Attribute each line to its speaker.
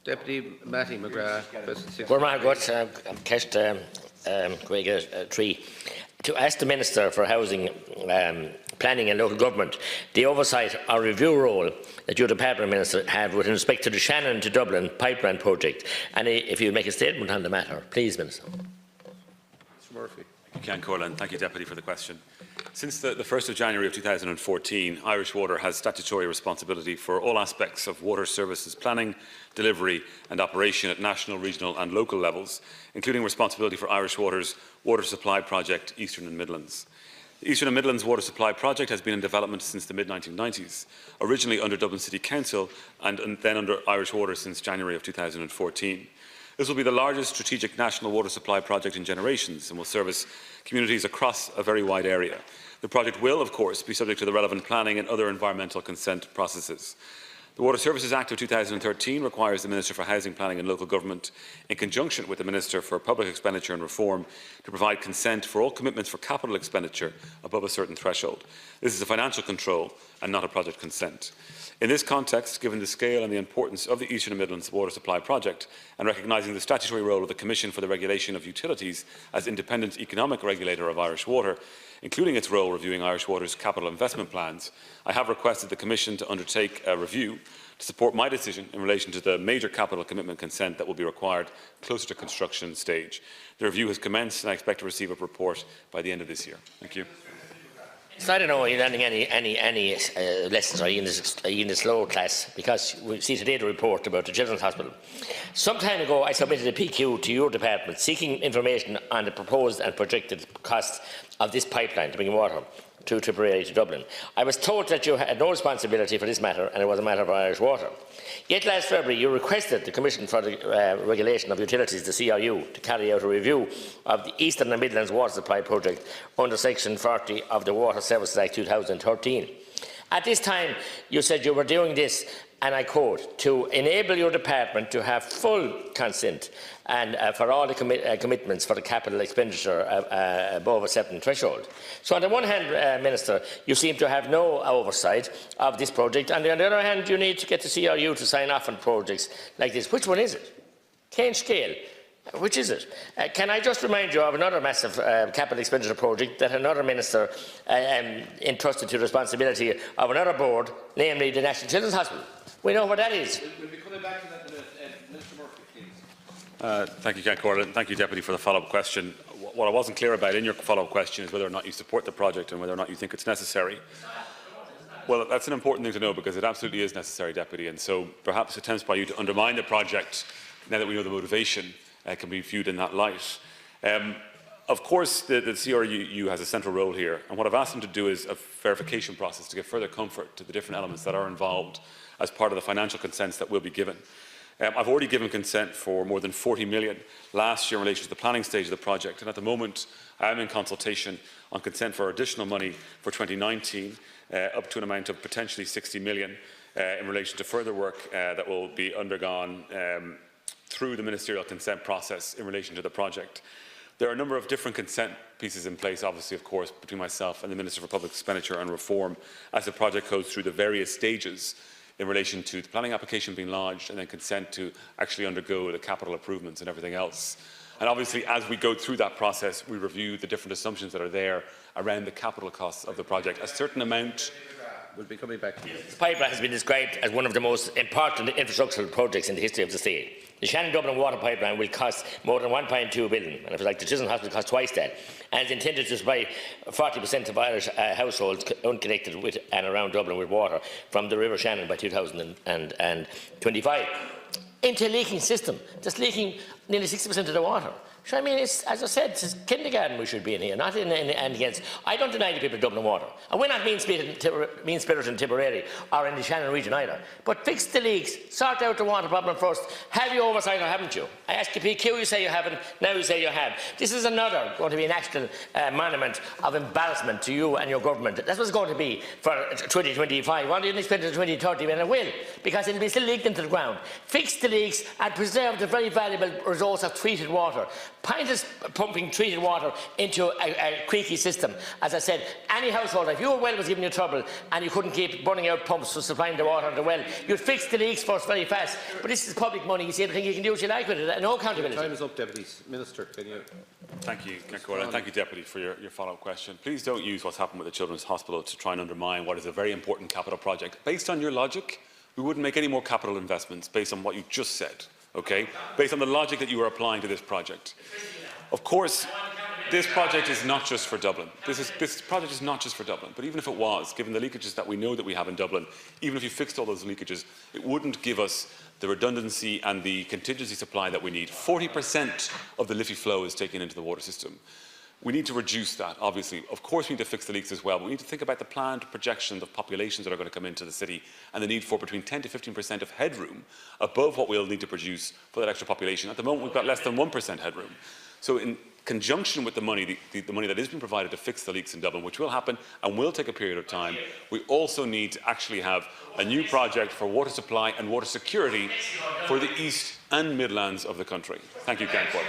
Speaker 1: Deputy Mattie McGrath,
Speaker 2: to ask the Minister for Housing, Planning and Local Government the oversight or review role that your department minister have with respect to the Shannon to Dublin pipeline project, and if you make a statement on the matter, please, Minister.
Speaker 1: Mr. Murphy.
Speaker 3: Thank you, Ceann Corlin. Thank you, Deputy, for the question. Since the 1st of January of 2014, Irish Water has statutory responsibility for all aspects of water services planning, delivery and operation at national, regional and local levels, including responsibility for Irish Water's water supply project, Eastern and Midlands. The Eastern and Midlands Water Supply Project has been in development since the mid-1990s, originally under Dublin City Council and then under Irish Water since January of 2014. This will be the largest strategic national water supply project in generations and will service communities across a very wide area. The project will, of course, be subject to the relevant planning and other environmental consent processes. The Water Services Act of 2013 requires the Minister for Housing, Planning and Local Government, in conjunction with the Minister for Public Expenditure and Reform, to provide consent for all commitments for capital expenditure above a certain threshold. This is a financial control and not a project consent. In this context, given the scale and the importance of the Eastern and Midlands Water Supply Project, and recognising the statutory role of the Commission for the Regulation of Utilities as independent economic regulator of Irish Water, including its role reviewing Irish Water's capital investment plans, I have requested the Commission to undertake a review to support my decision in relation to the major capital commitment consent that will be required closer to construction stage. The review has commenced and I expect to receive a report by the end of this year. Thank you.
Speaker 2: So I don't know, are you learning any lessons, or are you in the slow class? Because we see today the report about the Children's Hospital. Some time ago, I submitted a PQ to your department seeking information on the proposed and projected costs of this pipeline to bring water to Tipperary to Dublin. I was told that you had no responsibility for this matter and it was a matter of Irish Water. Yet last February you requested the Commission for the Regulation of Utilities, the CRU, to carry out a review of the Eastern and Midlands Water Supply Project under Section 40 of the Water Services Act 2013. At this time you said you were doing this, and I quote, to enable your department to have full consent and for all the commitments for the capital expenditure above a certain threshold. So on the one hand, Minister, you seem to have no oversight of this project, and on the other hand, you need to get the CRU to sign off on projects like this. Which one is it? Cane scale. Which is it? Can I just remind you of another massive capital expenditure project that another minister entrusted to the responsibility of another board, namely the National Children's Hospital? We know what that is.
Speaker 1: We'll be coming back to that in a minute. Mr. Murphy, please.
Speaker 3: Thank you, Ceann Corlin. Thank you, Deputy, for the follow-up question. What I wasn't clear about in your follow-up question is whether or not you support the project and whether or not you think it's necessary. Well, that's an important thing to know, because it absolutely is necessary, Deputy, and so perhaps attempts by you to undermine the project, now that we know the motivation, can be viewed in that light. Of course, the CRU has a central role here, and what I've asked them to do is a verification process to give further comfort to the different elements that are involved as part of the financial consents that will be given. I've already given consent for more than 40 million last year in relation to the planning stage of the project, and at the moment I am in consultation on consent for additional money for 2019, up to an amount of potentially 60 million in relation to further work that will be undergone through the ministerial consent process in relation to the project. There are a number of different consent pieces in place, obviously, of course, between myself and the Minister for Public Expenditure and Reform as the project goes through the various stages in relation to the planning application being lodged and then consent to actually undergo the capital improvements and everything else. And obviously, as we go through that process, we review the different assumptions that are there around the capital costs of the project. A certain amount
Speaker 1: will be coming back to you.
Speaker 2: This pipeline has been described as one of the most important infrastructural projects in the history of the state. The Shannon-Dublin water pipeline will cost more than 1.2 billion, and if it's like the Children's Hospital costs twice that, and is intended to supply 40% of Irish households unconnected with and around Dublin with water from the River Shannon by 2025. Into a leaking system that's leaking nearly 60% of the water. So I mean, it's, as I said, it's kindergarten we should be in here, not in against. I don't deny the people of Dublin water, and we're not mean-spirited in Tipperary or in the Shannon region either. But fix the leaks, sort out the water problem first. Have you oversight or haven't you? I ask you PQ, you say you haven't, now you say you have. This is another going to be a national monument of embarrassment to you and your government. That's what it's going to be for 2025. Why do you expect it to 2030? And it will, because it will be still leaked into the ground. Fix the leaks and preserve the very valuable resource of treated water. Pointless pumping treated water into a creaky system. As I said, any household, if your well was giving you trouble and you couldn't keep burning out pumps for supplying the water to the well, you'd fix the leaks first very fast. But this is public money. You see, everything you can do what you like with it. No accountability.
Speaker 1: Time is up, Deputy Minister. Can you?
Speaker 3: Thank you, Cancora, and thank you, Deputy, for your follow-up question. Please don't use what's happened with the Children's Hospital to try and undermine what is a very important capital project. Based on your logic, we wouldn't make any more capital investments based on what you just said, okay? Based on the logic that you are applying to this project. Of course, this project is not just for Dublin. This project is not just for Dublin. But even if it was, given the leakages that we know that we have in Dublin, even if you fixed all those leakages, it wouldn't give us the redundancy and the contingency supply that we need. 40% of the Liffey flow is taken into the water system. We need to reduce that, obviously. Of course, we need to fix the leaks as well, but we need to think about the planned projections of populations that are going to come into the city and the need for between 10 to 15% of headroom above what we'll need to produce for that extra population. At the moment, we've got less than 1% headroom. So in conjunction with the money, the money that is being provided to fix the leaks in Dublin, which will happen and will take a period of time, we also need to actually have a new project for water supply and water security for the East and Midlands of the country. Thank you, Cancora.